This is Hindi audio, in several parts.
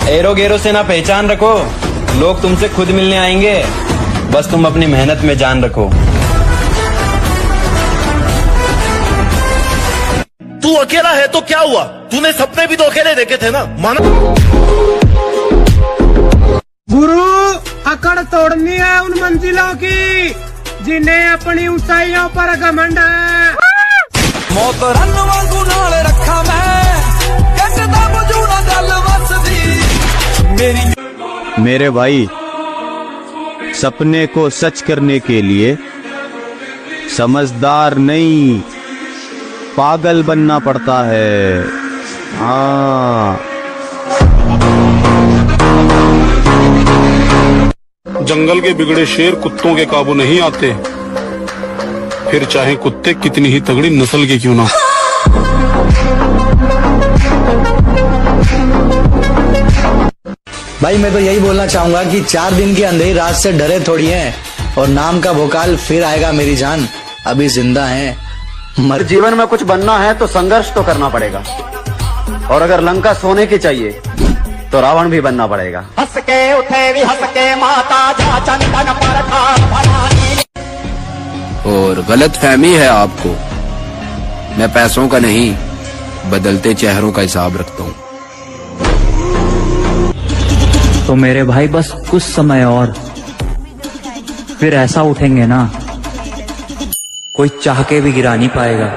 एरो गेरो से ना पहचान रखो, लोग तुमसे खुद मिलने आएंगे। बस तुम अपनी मेहनत में जान रखो। तू अकेला है तो क्या हुआ, तूने सपने भी तो अकेले देखे थे ना। माना गुरु, अकड़ तोड़नी है उन मंजिलों की जिन्हें अपनी ऊंचाइयों पर घमंड है। मौत रन वांगू नाल रखा मैं, कहता मुझू ना गल वसदी मेरी। मेरे भाई, सपने को सच करने के लिए समझदार नहीं, पागल बनना पड़ता है। हाँ, जंगल के बिगड़े शेर कुत्तों के काबू नहीं आते, फिर चाहे कुत्ते कितनी ही तगड़ी नस्ल के क्यों ना। भाई मैं तो यही बोलना चाहूंगा कि 4 दिन की अंधेरी रात से डरे थोड़ी हैं, और नाम का भोकाल फिर आएगा मेरी जान, अभी जिंदा हैं। जीवन में कुछ बनना है तो संघर्ष तो करना पड़ेगा, और अगर लंका सोने की चाहिए तो रावण भी बनना पड़ेगा। हंस के उठे भी हंस के माता जा चंदन पर था भवानी। और गलत फहमी है आपको, मैं पैसों का नहीं बदलते चेहरों का हिसाब रखता हूँ। तो मेरे भाई बस कुछ समय और, फिर ऐसा उठेंगे ना कोई चाह के भी गिरा नहीं पाएगा।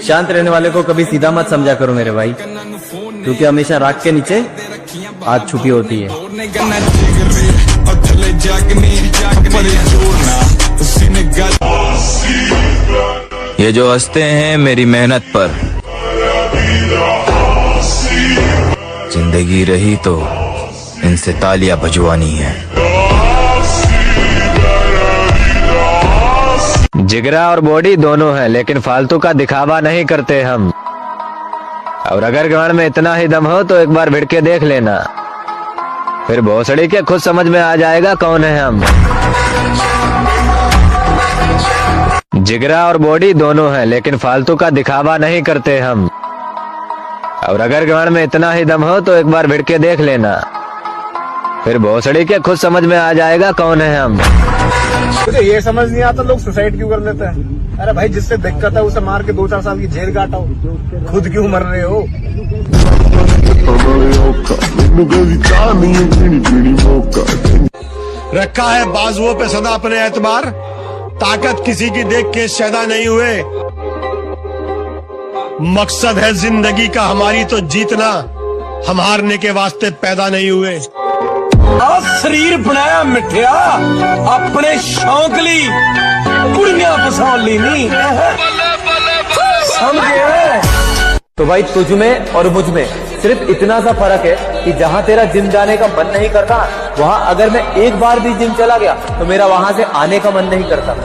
शांत रहने वाले को कभी सीधा मत समझा करो मेरे भाई, क्योंकि हमेशा राग के नीचे आग छुपी होती है। ये जो हंसते हैं मेरी मेहनत पर, जिंदगी रही तो इनसे तालियां बजवानी है। जिगरा और बॉडी दोनों है, लेकिन फालतू का दिखावा नहीं करते हम। और अगर गांड में इतना ही दम हो तो एक बार भिड़ के देख लेना, फिर भोसड़ी के खुद समझ में आ जाएगा कौन है हम। जिगरा और बॉडी दोनों है, लेकिन फालतू का दिखावा नहीं करते हम। और अगर गांड में इतना ही दम हो तो एक बार भिड़ के देख लेना, फिर भोसड़ी के खुद समझ में आ जाएगा कौन है हम। मुझे ये समझ नहीं आता लोग सुसाइड क्यों कर लेते हैं। अरे भाई, जिससे दिक्कत है उसे मार के 2-4 साल की जेल काटाओ, खुद क्यों मर रहे हो। रखा है बाजुओं पे सदा अपने एतबार, ताकत किसी की देख के शैदा नहीं हुए। मकसद है जिंदगी का हमारी तो जीतना, हम हारने के वास्ते पैदा नहीं हुए। शरीर बनाया मिठिया अपने शौक ली, कुड़ियां फसाउन ली नहीं समझे। तो भाई तुझ में और मुझ में सिर्फ इतना सा फर्क है कि जहाँ तेरा जिम जाने का मन नहीं करता, वहाँ अगर मैं एक बार भी जिम चला गया तो मेरा वहाँ से आने का मन नहीं करता।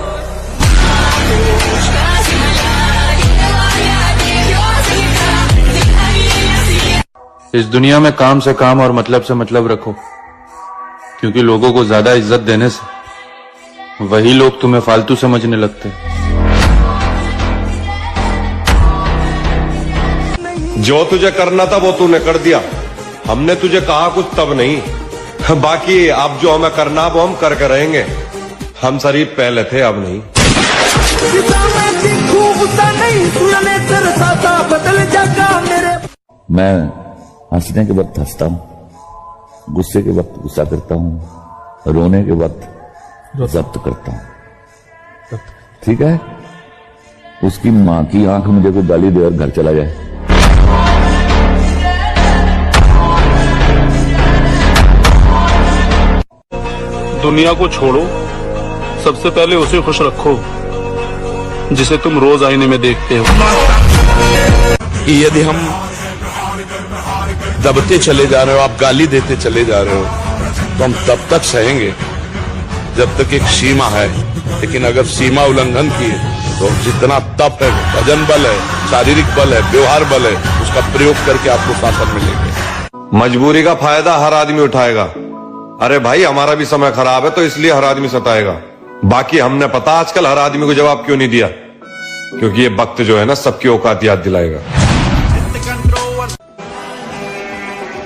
इस दुनिया में काम से काम और मतलब से मतलब रखो, क्योंकि लोगों को ज्यादा इज्जत देने से वही लोग तुम्हें फालतू समझने लगते हैं। जो तुझे करना था वो तूने कर दिया, हमने तुझे कहा कुछ तब नहीं। बाकी अब जो हमें करना वो हम करके रहेंगे। हम शरीफ पहले थे, अब नहीं। मैं हंसने के वक्त हंसता हूँ, गुस्से के वक्त गुस्सा करता हूँ, रोने के वक्त जब्त करता हूँ। ठीक है, उसकी माँ की आंख मुझे कोई गाली दे और घर चला जाए, दुनिया को छोड़ो, सबसे पहले उसे खुश रखो जिसे तुम रोज आईने में देखते हो। यदि हम दबते चले जा रहे हो, आप गाली देते चले जा रहे हो, तो हम तब तक सहेंगे जब तक एक सीमा है। लेकिन अगर सीमा उल्लंघन की तो जितना तप है, भजन बल है, शारीरिक बल है, व्यवहार बल है, उसका प्रयोग करके आपको शासन मिलेंगे। मजबूरी का फायदा हर आदमी उठाएगा। अरे भाई, हमारा भी समय खराब है तो इसलिए हर आदमी सताएगा। बाकी हमने पता आजकल हर आदमी को जवाब क्यों नहीं दिया। क्योंकि ये वक्त जो है ना सबकी औकात याद दिलाएगा।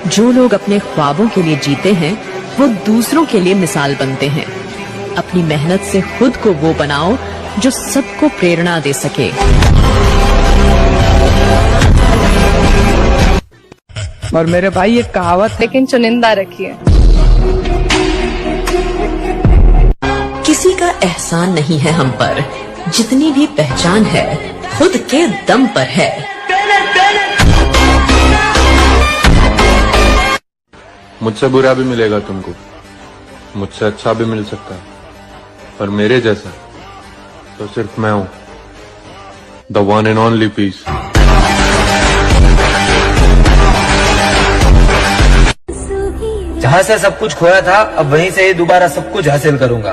जो लोग अपने ख्वाबों के लिए जीते हैं वो दूसरों के लिए मिसाल बनते हैं। अपनी मेहनत से खुद को वो बनाओ जो सबको प्रेरणा दे सके। और मेरे भाई ये कहावत लेकिन चुनिंदा रखिए। किसी का एहसान नहीं है हम पर, जितनी भी पहचान है खुद के दम पर है। मुझसे बुरा भी मिलेगा तुमको, मुझसे अच्छा भी मिल सकता है, पर मेरे जैसा तो सिर्फ मैं हूं, the one and only piece. जहां से सब कुछ खोया था अब वहीं से ही दोबारा सब कुछ हासिल करूंगा।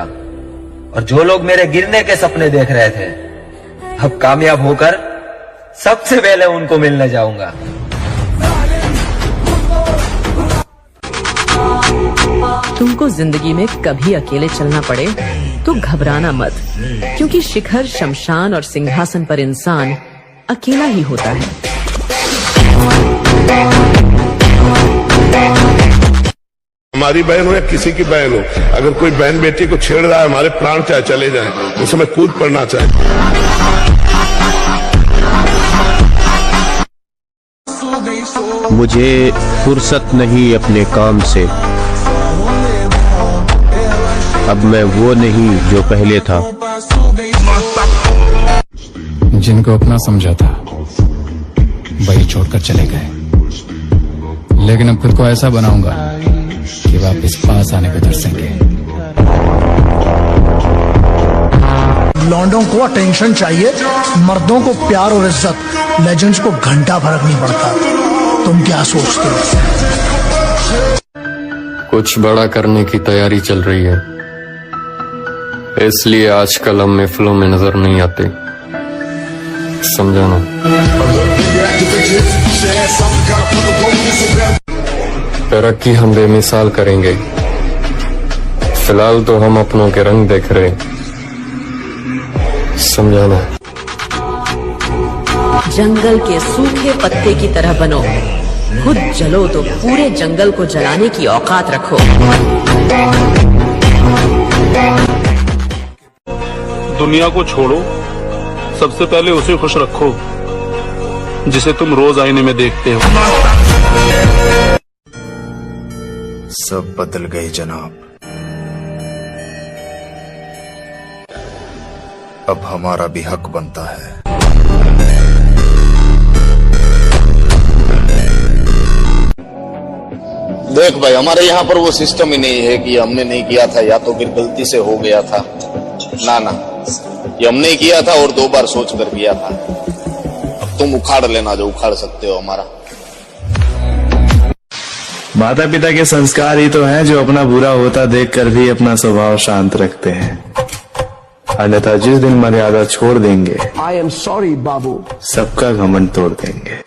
और जो लोग मेरे गिरने के सपने देख रहे थे अब कामयाब होकर सबसे पहले उनको मिलने जाऊंगा। तुमको जिंदगी में कभी अकेले चलना पड़े तो घबराना मत, क्योंकि शिखर, शमशान और सिंहासन पर इंसान अकेला ही होता है। हमारी बहन हो या किसी की बहन हो, अगर कोई बहन बेटी को छेड़ रहा है, हमारे प्राण चाहे चले जाएं, उस समय कूद पड़ना चाहिए। मुझे फुर्सत नहीं अपने काम से, अब मैं वो नहीं जो पहले था। जिनको अपना समझा था वही छोड़कर चले गए, लेकिन अब खुद को ऐसा बनाऊंगा कि वापस पास आने को तरसेंगे। लौंडों को अटेंशन चाहिए, मर्दों को प्यार और इज्जत। लेजेंड्स को घंटा फर्क नहीं पड़ता। तुम क्या सोचते हो? कुछ बड़ा करने की तैयारी चल रही है, इसलिए आजकल हम महफिलों में नजर नहीं आते, समझाना। तरक्की हम बेमिसाल करेंगे, फिलहाल तो हम अपनों के रंग देख रहे, समझाना। जंगल के सूखे पत्ते की तरह बनो, खुद जलो तो पूरे जंगल को जलाने की औकात रखो। दुनिया को छोड़ो, सबसे पहले उसे खुश रखो जिसे तुम रोज आईने में देखते हो। सब बदल गए जनाब, अब हमारा भी हक बनता है। देख भाई, हमारे यहाँ पर वो सिस्टम ही नहीं है कि हमने नहीं किया था या तो फिर गलती से हो गया था। ना ना, ये हमने किया था और 2 बार सोच कर किया था। अब तुम उखाड़ लेना जो उखाड़ सकते हो हमारा। माता पिता के संस्कार ही तो हैं जो अपना बुरा होता देखकर भी अपना स्वभाव शांत रखते हैं, अन्यथा जिस दिन मर्यादा छोड़ देंगे, आई एम सॉरी बाबू, सबका घमंड तोड़ देंगे।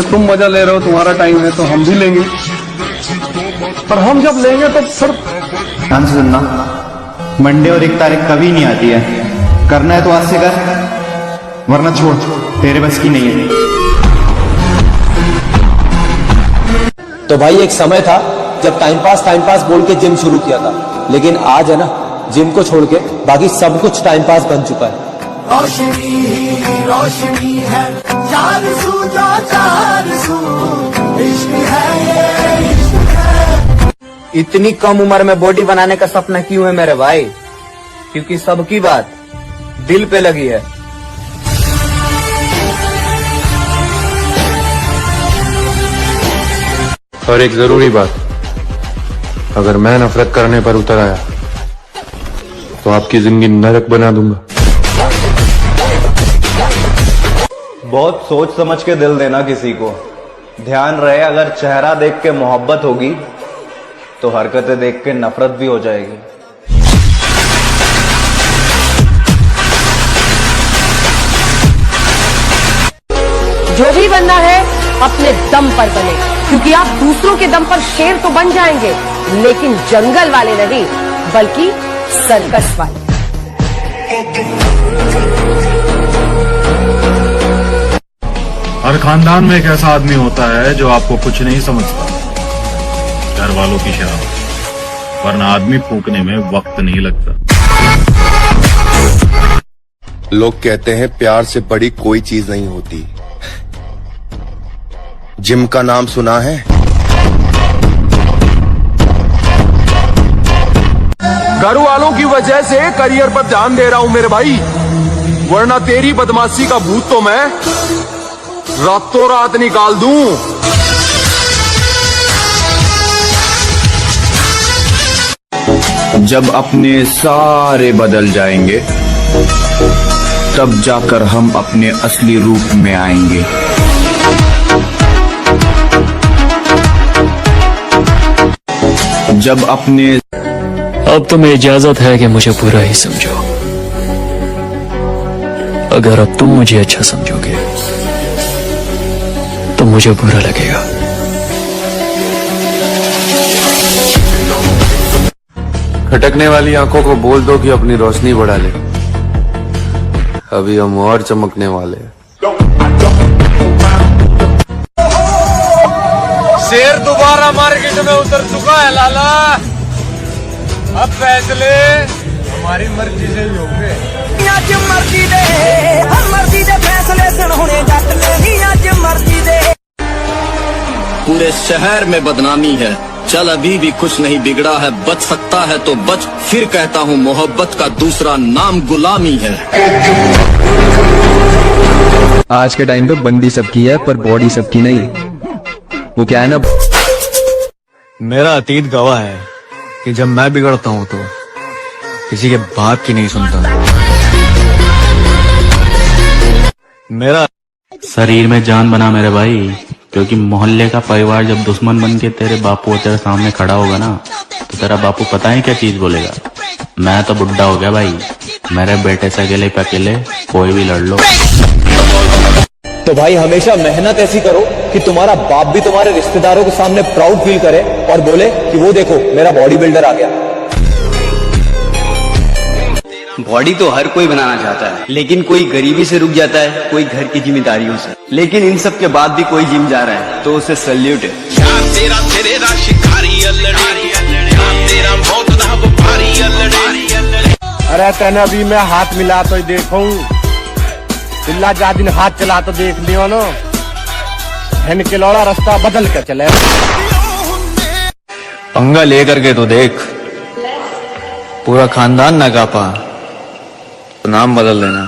तुम मजा ले रहे हो, तुम्हारा टाइम है तो हम भी लेंगे, पर हम जब लेंगे तो फिर ध्यान से सुनना, मंडे और 1 तारीख कभी नहीं आती है। करना है तो आज से कर, वरना छोड़, तेरे बस की नहीं है। तो भाई एक समय था जब टाइम पास बोल के जिम शुरू किया था, लेकिन आज है ना, जिम को छोड़ के बाकी सब कुछ टाइम पास बन चुका है। रोशनी है, चार सू, इश्क है ये, इश्क है। इतनी कम उम्र में बॉडी बनाने का सपना क्यों है मेरे भाई? क्योंकि सबकी बात दिल पे लगी है। और एक जरूरी बात, अगर मैं नफरत करने पर उतर आया तो आपकी जिंदगी नरक बना दूंगा। बहुत सोच समझ के दिल देना किसी को। ध्यान रहे, अगर चेहरा देख के मोहब्बत होगी तो हरकतें देख के नफरत भी हो जाएगी। जो भी बनना है अपने दम पर बने, क्योंकि आप दूसरों के दम पर शेर तो बन जाएंगे, लेकिन जंगल वाले नहीं, बल्कि सर्कस वाले। हर खानदान में एक ऐसा आदमी होता है जो आपको कुछ नहीं समझता, घर वालों की शराब, वरना आदमी फूकने में वक्त नहीं लगता। लोग कहते हैं प्यार से बड़ी कोई चीज नहीं होती। जिम का नाम सुना है? घर वालों की वजह से करियर पर ध्यान दे रहा हूं मेरे भाई, वरना तेरी बदमाशी का भूत तो मैं रातों रात निकाल दूं। जब अपने सारे बदल जाएंगे तब जाकर हम अपने असली रूप में आएंगे। जब अपने अब तुम्हें इजाजत है कि मुझे बुरा ही समझो। अगर अब तुम मुझे अच्छा समझोगे तो मुझे बुरा लगेगा। खटकने वाली आंखों को बोल दो कि अपनी रोशनी बढ़ा ले, अभी हम और चमकने वाले हैं। शेर दोबारा मार्केट में उतर चुका है लाला, अब फैसले हमारी मर्जी से ही होंगे। आज मर्जी दे, हम मर्जी दे फैसले सुनने जट नहीं, आज मर्जी दे। पूरे शहर में बदनामी है, चल अभी भी कुछ नहीं बिगड़ा है, बच सकता है तो बच, फिर कहता हूँ मोहब्बत का दूसरा नाम गुलामी है। आज के टाइम पे बंदी सबकी है पर बॉडी सबकी नहीं। वो क्या है ना, मेरा अतीत गवाह है कि जब मैं बिगड़ता हूं तो किसी के बाप की नहीं सुनता। मेरा शरीर में जान बना मेरे भाई, क्योंकि मोहल्ले का परिवार जब दुश्मन बन के तेरे बापू तेरे सामने खड़ा होगा ना, तो तेरा बापू पता है क्या चीज बोलेगा? मैं तो बुढ़ा हो गया भाई, मेरे बेटे से अकेले पे अकेले कोई भी लड़ लो। तो भाई हमेशा मेहनत ऐसी करो कि तुम्हारा बाप भी तुम्हारे रिश्तेदारों के सामने प्राउड फील करे और बोले कि वो देखो मेरा बॉडी बिल्डर आ गया। बॉडी तो हर कोई बनाना चाहता है, लेकिन कोई गरीबी से रुक जाता है, कोई घर की जिम्मेदारियों से। लेकिन इन सब के बाद भी कोई जिम जा रहा है तो उसे सल्यूट है। अरे तेने अभी मैं हाथ मिला तो देखूं, इल्ला जा दिन हाथ चला तो देख लियो ना, हैन के लौड़ा रास्ता बदल के चले। पंगा लेकर के तो देख, पूरा खानदान ना कापा तो नाम बदल लेना।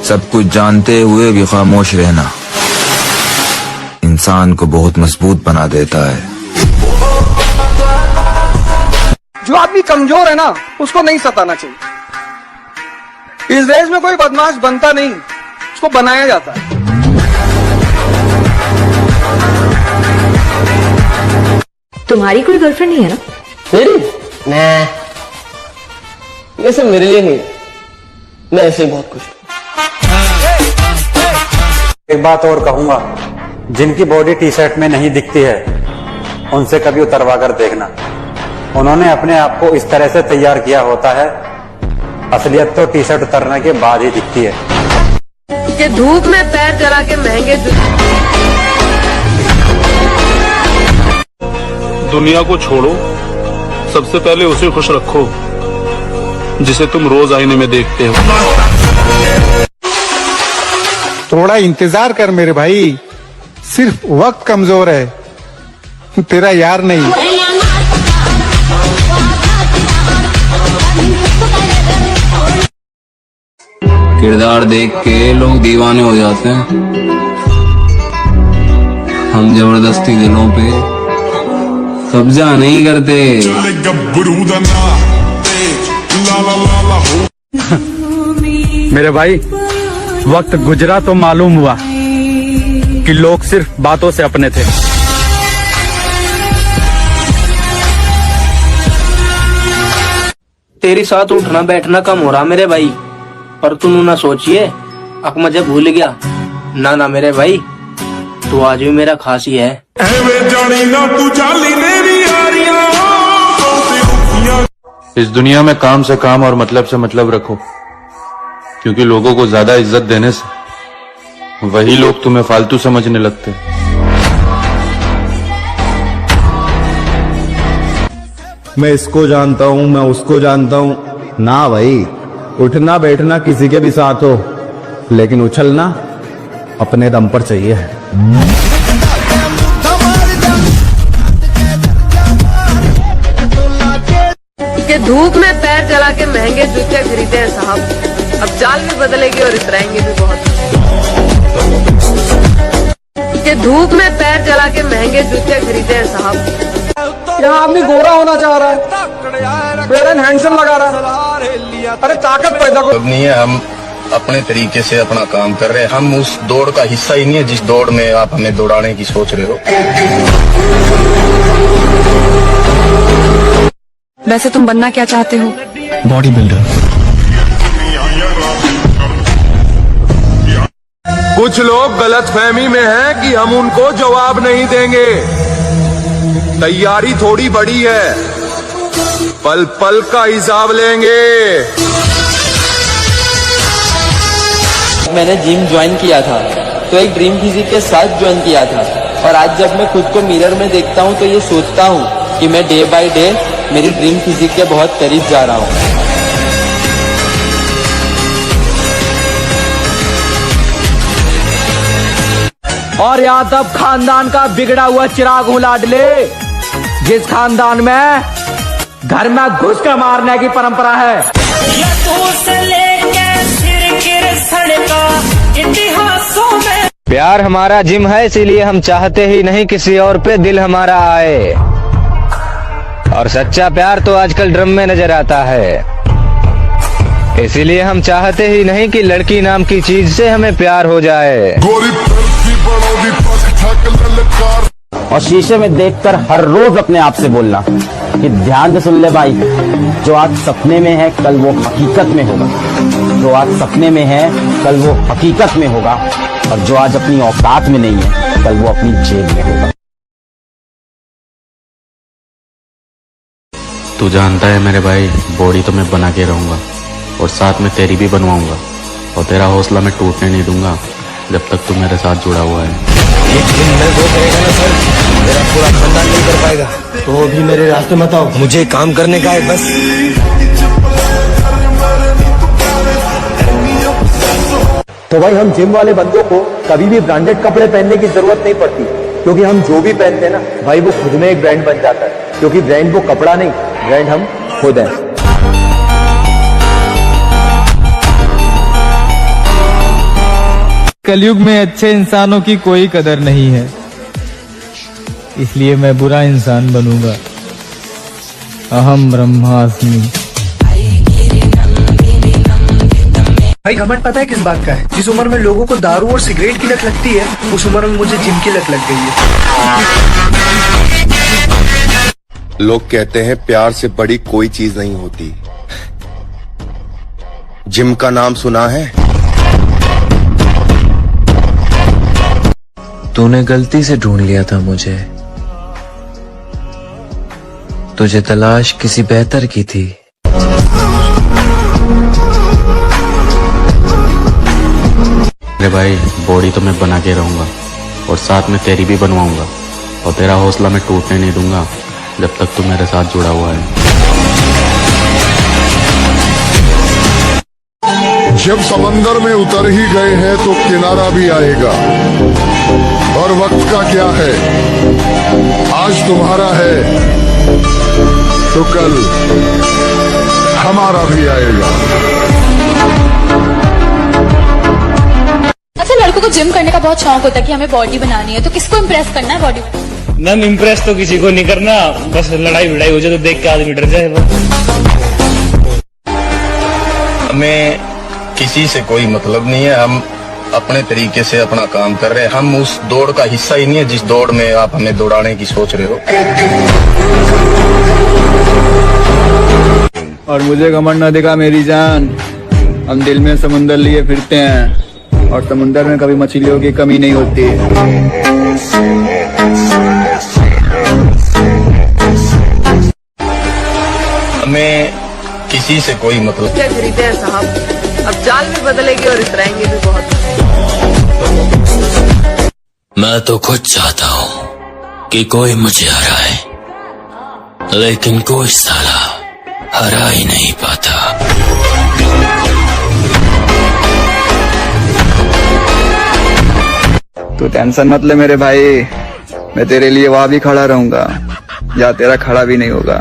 सब कुछ जानते हुए भी खामोश रहना इंसान को बहुत मजबूत बना देता है। जो आदमी कमजोर है ना उसको नहीं सताना चाहिए। इस देश में कोई बदमाश बनता नहीं, उसको बनाया जाता है। तुम्हारी कोई गर्लफ्रेंड नहीं है ना? मैं ये सब मेरे लिए नहीं, मैं ऐसे ही बहुत खुश हूँ। एक बात और कहूंगा, जिनकी बॉडी टी शर्ट में नहीं दिखती है उनसे कभी उतरवा कर देखना। उन्होंने अपने आप को इस तरह से तैयार किया होता है, असलियत तो टी शर्ट उतरने के बाद ही दिखती है। कि धूप में पैर जला के महंगे दुनिया को छोड़ो, सबसे पहले उसे खुश रखो जिसे तुम रोज आईने में देखते हो। थोड़ा इंतजार कर मेरे भाई, सिर्फ वक्त कमजोर है, तेरा यार नहीं। किरदार देख के लोग दीवाने हो जाते हैं, हम जबरदस्ती दिलों पे कब्जा नहीं करते। मेरे भाई वक्त गुजरा तो मालूम हुआ कि लोग सिर्फ बातों से अपने थे। तेरे साथ उठना बैठना कम हो रहा मेरे भाई, पर तू ना सोचिए अक मुझे भूल गया। ना ना मेरे भाई, तू आज भी मेरा खास ही है। जानी ना तू जाली मेरी यारियां इस दुनिया में काम से काम और मतलब से मतलब रखो, क्योंकि लोगों को ज्यादा इज्जत देने से वही लोग तुम्हें फालतू समझने लगते हैं। मैं इसको जानता हूँ, मैं उसको जानता हूँ ना भाई। उठना बैठना किसी के भी साथ हो, लेकिन उछलना अपने दम पर चाहिए। कि धूप में पैर जला के महंगे जूते खरीदे हैं साहब, अब चाल भी बदलेगी और इतराएंगे भी बहुत। कि धूप में पैर जला के महंगे जूते खरीदे हैं साहब। यहाँ आदमी गोरा होना चाह रहा है, फेयर एंड हैंडसम लगा रहा है, अरे ताकत पैदा अब नहीं है, हम अपने तरीके से अपना काम कर रहे हैं। हम उस दौड़ का हिस्सा ही नहीं है जिस दौड़ में आप हमें दौड़ाने की सोच रहे हो। वैसे तुम बनना क्या चाहते हो? Body builder. कुछ लोग गलतफहमी में हैं कि हम उनको जवाब नहीं देंगे। तैयारी थोड़ी बड़ी है, पल पल का हिसाब लेंगे। मैंने जिम ज्वाइन किया था तो एक ड्रीम फिजिक के साथ ज्वाइन किया था, और आज जब मैं खुद को मिरर में देखता हूँ तो ये सोचता हूँ कि मैं डे बाय डे मेरी ड्रीम फिजिक के बहुत करीब जा रहा हूँ। और यहाँ तब खानदान का बिगड़ा हुआ चिराग हूँ लाडले, जिस खानदान में घर में घुस कर मारने की परंपरा है। प्यार हमारा जिम है, इसीलिए हम चाहते ही नहीं किसी और पे दिल हमारा आए। और सच्चा प्यार तो आजकल ड्रम में नजर आता है, इसीलिए हम चाहते ही नहीं कि लड़की नाम की चीज से हमें प्यार हो जाए। और शीशे में देखकर हर रोज अपने आप से बोलना कि ध्यान से सुन ले भाई, जो आज सपने में है कल वो हकीकत में होगा, जो आज सपने में है कल वो हकीकत में होगा, और जो आज अपनी औकात में नहीं है कल वो अपनी जेब में होगा। तू जानता है मेरे भाई, बॉडी तो मैं बना के रहूंगा और साथ में तेरी भी बनवाऊंगा, और तेरा हौसला मैं टूटने नहीं दूंगा जब तक तू मेरे साथ जुड़ा हुआ है। एक दिन मैं वो करेगा ना सर, मेरा पूरा खानदान नहीं कर पाएगा, तो भी मेरे रास्ते मत आओ, मुझे काम करने का है बस। तो भाई हम जिम वाले बंदों को कभी भी ब्रांडेड कपड़े पहनने की जरूरत नहीं पड़ती, क्योंकि हम जो भी पहनते हैं ना भाई वो खुद में एक ब्रांड बन जाता है, क्योंकि ब्रांड वो कपड़ा नहीं, ब्रांड हम खुद हैं। कलयुग में अच्छे इंसानों की कोई कदर नहीं है, इसलिए मैं बुरा इंसान बनूंगा। अहम ब्रह्मास्मि। भाई घमंड पता है किस बात का है? जिस उम्र में लोगों को दारू और सिगरेट की लत लगती है, उस उम्र में मुझे जिम की लत लग गई है। लोग कहते हैं प्यार से बड़ी कोई चीज नहीं होती। जिम का नाम सुना है? तूने गलती से ढूंढ लिया था मुझे, तुझे तलाश किसी बेहतर की थी। मेरे भाई, बॉडी तो मैं बना के रहूंगा और साथ में तेरी भी बनवाऊंगा, और तेरा हौसला मैं टूटने नहीं दूंगा जब तक तू मेरे साथ जुड़ा हुआ है। जब समंदर में उतर ही गए हैं तो किनारा भी आएगा, और वक्त का क्या है, आज तुम्हारा है तो कल हमारा भी आएगा। अच्छा, लड़कों को जिम करने का बहुत शौक होता है कि हमें बॉडी बनानी है, तो किसको इम्प्रेस करना है बॉडी? मैम इम्प्रेस तो किसी को नहीं करना, बस लड़ाई भिड़ाई हो जाए तो देख के आदमी डर जाए। हमें किसी से कोई मतलब नहीं है, हम अपने तरीके से अपना काम कर रहे हैं। हम उस दौड़ का हिस्सा ही नहीं है जिस दौड़ में आप हमें दौड़ाने की सोच रहे हो। और मुझे घमंड न दिखा मेरी जान, हम दिल में समुंदर लिए फिरते हैं, और समुंदर में कभी मछलियों की कमी नहीं होती। हमें किसी से कोई मतलब। क्या खरीदे हैं साहब, अब चाल भी बदलेगी और इतराएंगे भी बहुत। मैं तो खुद चाहता हूँ कि कोई मुझे हराए, लेकिन कोई साला हरा ही नहीं पाता। तू टेंशन मत ले मेरे भाई, मैं तेरे लिए वहां भी खड़ा रहूंगा या तेरा खड़ा भी नहीं होगा।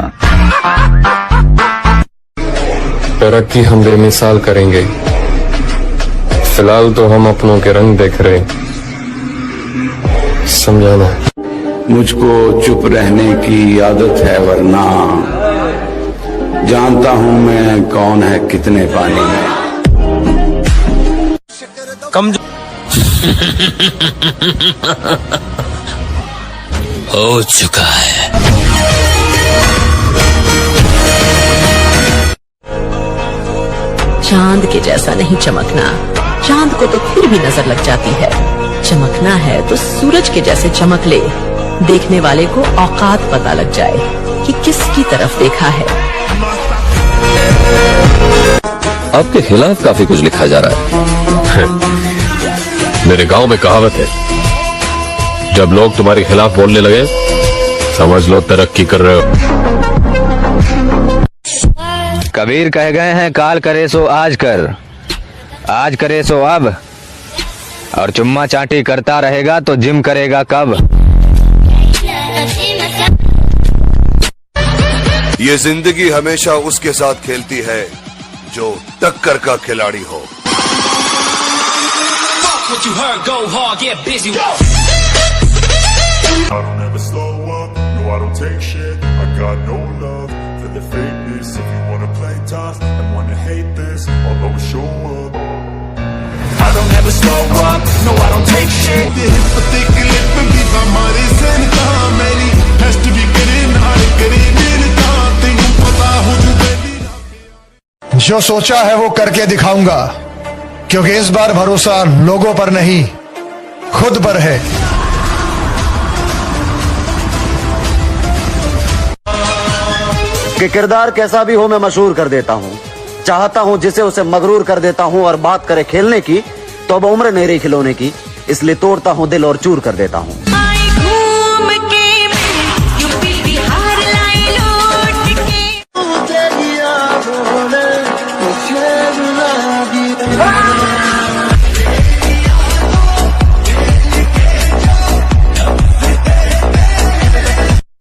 तरक्की हम बेमिसाल करेंगे, फिलहाल तो हम अपनों के रंग देख रहे, समझाना। मुझको चुप रहने की आदत है, वरना जानता हूं मैं कौन है कितने पानी में। हो चुका है। चांद के जैसा नहीं चमकना, चांद को तो फिर भी नजर लग जाती है। चमकना है तो सूरज के जैसे चमक ले, देखने वाले को औकात पता लग जाए कि किसकी तरफ देखा है। आपके खिलाफ काफी कुछ लिखा जा रहा है। मेरे गांव में कहावत है, जब लोग तुम्हारे खिलाफ बोलने लगे समझ लो तरक्की कर रहे हो। कबीर कह गए हैं, काल करे सो आज कर, आज करे सो अब, और चुम्मा चाटी करता रहेगा तो जिम करेगा कब। ये जिंदगी हमेशा उसके साथ खेलती है जो टक्कर का खिलाड़ी हो। What you heard, go hard, get busy. I don't ever slow up, no I don't take shit. I got no love for the fakeness. If you wanna play tough and wanna hate this, I'll always show up. I don't ever slow up, no I don't take shit. Has to be getting जो सोचा है वो करके दिखाऊंगा, क्योंकि इस बार भरोसा लोगों पर नहीं खुद पर है। कि किरदार कैसा भी हो मैं मशहूर कर देता हूँ, चाहता हूँ जिसे उसे मगरूर कर देता हूँ। और बात करे खेलने की तो अब उम्र नहीं रही खिलौने की, इसलिए तोड़ता हूँ दिल और चूर कर देता हूँ।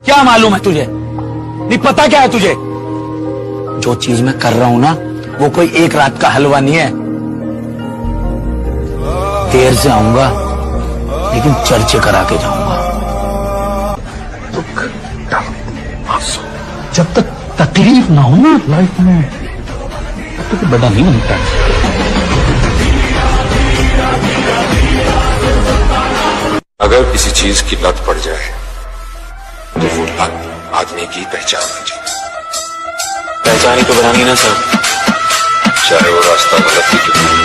क्या मालूम है तुझे? नहीं पता क्या है तुझे? जो चीज मैं कर रहा हूं ना, वो कोई एक रात का हलवा नहीं है। देर से आऊंगा लेकिन चर्चे करा के जाऊंगा। जब तक तकलीफ ना हो ना लाइफ में, तब तक बड़ा नहीं बनता। अगर किसी चीज की लत पड़ जाए तो वो लत आदमी की पहचान होनी चाहिए। पहचान ही तो बनानी ना सर, चाहे वो रास्ता गलत ही क्यों नहीं।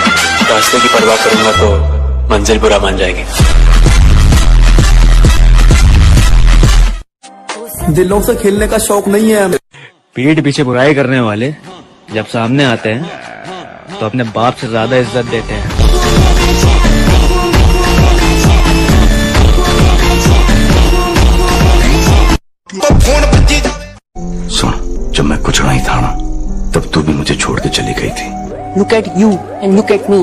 रास्ते की परवाह करूंगा तो मंजिल बुरा मान जाएगी। दिलों से खेलने का शौक नहीं है हमें। पीठ पीछे बुराई करने वाले जब सामने आते हैं तो अपने बाप से ज्यादा इज्जत देते हैं। सुन, जब मैं कुछ नहीं था ना, तब तू भी मुझे छोड़ के चली गई थी। Look at you and look at me.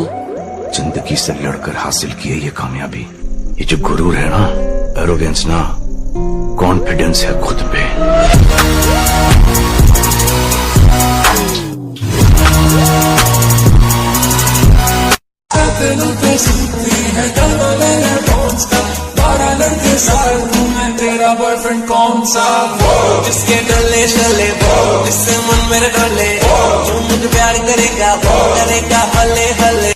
जिंदगी से लड़कर हासिल की है ये कामयाबी। ये जो गुरूर है ना, एरोगेंस ना, कॉन्फिडेंस है खुद पे। तेरा बॉयफ्रेंड कौन सा, वो जिसके डले शले, वो जिससे मन मेरे डले, जो मुझे प्यार करेगा वो करेगा हले हले।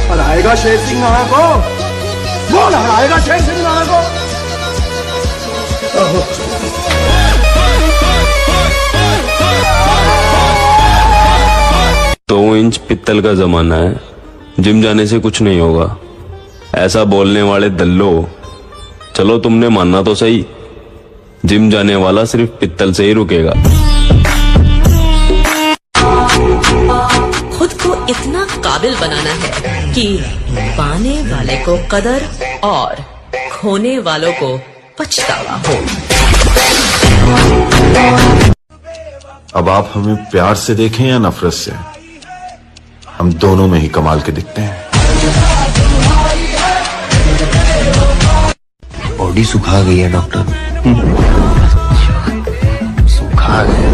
हराएगा शेर सिंह राणा को, बोल हराएगा शेर सिंह राणा को। 2 इंच पित्तल का जमाना है, जिम जाने से कुछ नहीं होगा। ऐसा बोलने वाले दल्लो, चलो तुमने मानना तो सही, जिम जाने वाला सिर्फ पित्तल से ही रुकेगा। इतना काबिल बनाना है कि पाने वाले को कदर और खोने वालों को पछतावा हो। अब आप हमें प्यार से देखें या नफरत से, हम दोनों में ही कमाल के दिखते हैं। बॉडी सुखा गई है डॉक्टर, सुखा गई।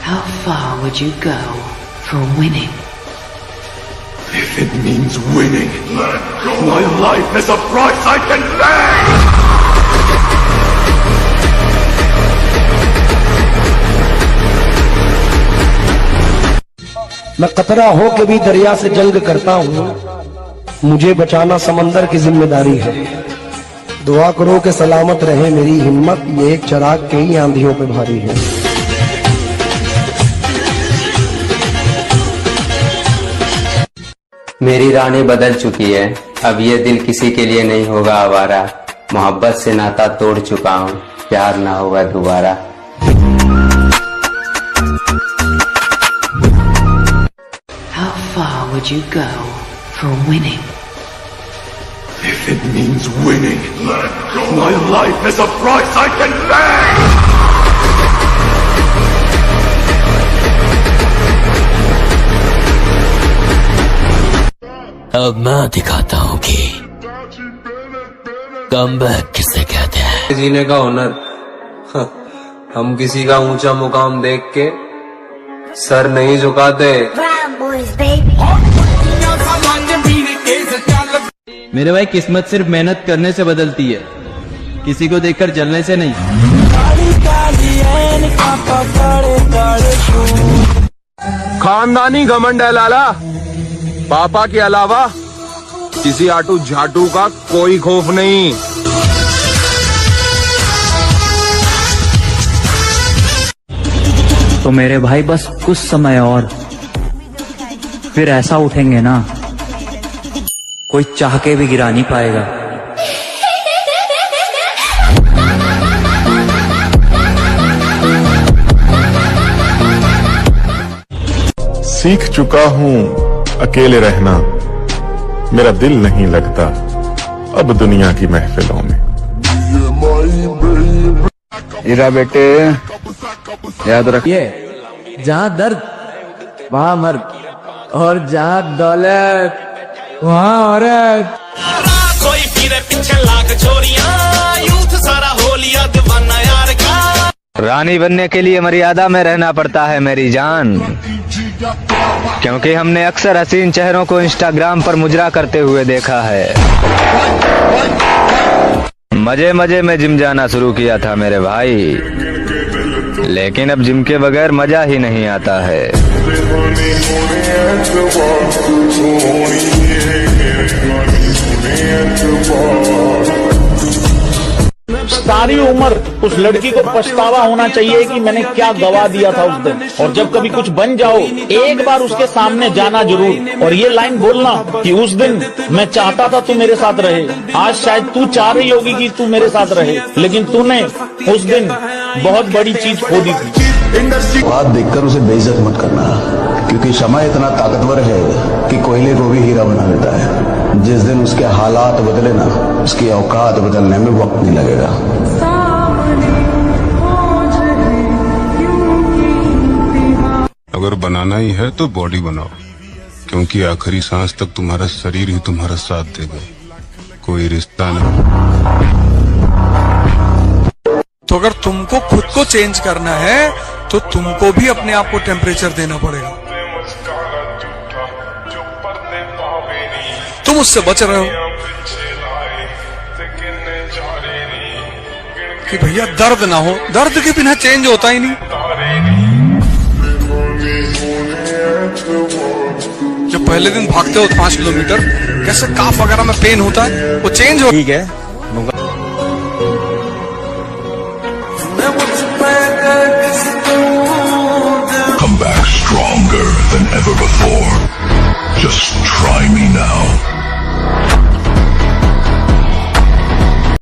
How far would you go for winning? If it means winning, my life is a price I can pay! मैं कतरा हो के भी दरिया से जंग करता हूँ, मुझे बचाना समंदर की जिम्मेदारी है। दुआ करो कि सलामत रहे मेरी हिम्मत, ये एक चिराग कई आंधियों पे भारी है। मेरी राहें बदल चुकी है, अब ये दिल किसी के लिए नहीं होगा आवारा। मोहब्बत से नाता तोड़ चुका हूँ, प्यार ना होगा दोबारा। How far would you go for winning? If it means winning, my life is a price I can pay! अब मैं दिखाता हूँ कि कमबैक किसे कहते हैं। जीने का हुनर, हम किसी का ऊंचा मुकाम देख के सर नहीं झुकाते। मेरे भाई किस्मत सिर्फ मेहनत करने से बदलती है, किसी को देखकर जलने से नहीं। खानदानी घमंड है लाला, पापा के अलावा किसी आटू झाटू का कोई खौफ नहीं। तो मेरे भाई बस कुछ समय और, फिर ऐसा उठेंगे ना कोई चाह के भी गिरा नहीं पाएगा। सीख चुका हूँ अकेले रहना, मेरा दिल नहीं लगता अब दुनिया की महफिलों में। हीरा बेटे याद रखिए, जहाँ दर्द वहाँ मर्द, और जहाँ दौलत वहाँ औरत। कोई फिरे पीछे लाख चोरियां, यूथ सारा हो लिया दीवाना यार का। रानी बनने के लिए मर्यादा में रहना पड़ता है मेरी जान, क्योंकि हमने अक्सर हसीन चेहरों को इंस्टाग्राम पर मुजरा करते हुए देखा है। मजे मजे में जिम जाना शुरू किया था मेरे भाई, लेकिन अब जिम के बगैर मजा ही नहीं आता है। सारी उम्र उस लड़की को पछतावा होना चाहिए कि मैंने क्या गवा दिया था उस दिन। और जब कभी कुछ बन जाओ, एक बार उसके सामने जाना जरूर, और ये लाइन बोलना कि उस दिन मैं चाहता था तू मेरे साथ रहे। आज शायद तू चाह रही होगी कि तू मेरे साथ रहे, लेकिन तूने उस दिन बहुत बड़ी चीज खो दी थी। बात देखकर उसे बेइज्जत मत करना, क्योंकि समय इतना ताकतवर है कि कोयले को भी हीरा बना देता है। जिस दिन उसके हालात बदले ना, उसकी औकात बदलने में वक्त नहीं लगेगा। अगर बनाना ही है तो बॉडी बनाओ, क्योंकि आखिरी सांस तक तुम्हारा शरीर ही तुम्हारा साथ देगा, कोई रिश्ता नहीं। तो अगर तुमको खुद को चेंज करना है तो तुमको भी अपने आप को टेम्परेचर देना पड़ेगा। तुम उससे बच रहे हो कि भैया दर्द ना हो, दर्द के बिना चेंज होता ही नहीं। जब पहले दिन भागते हो 5 किलोमीटर, कैसे काफ वगैरह में पेन होता है, वो चेंज हो। ठीक है, Come back stronger than ever before. Just try me now.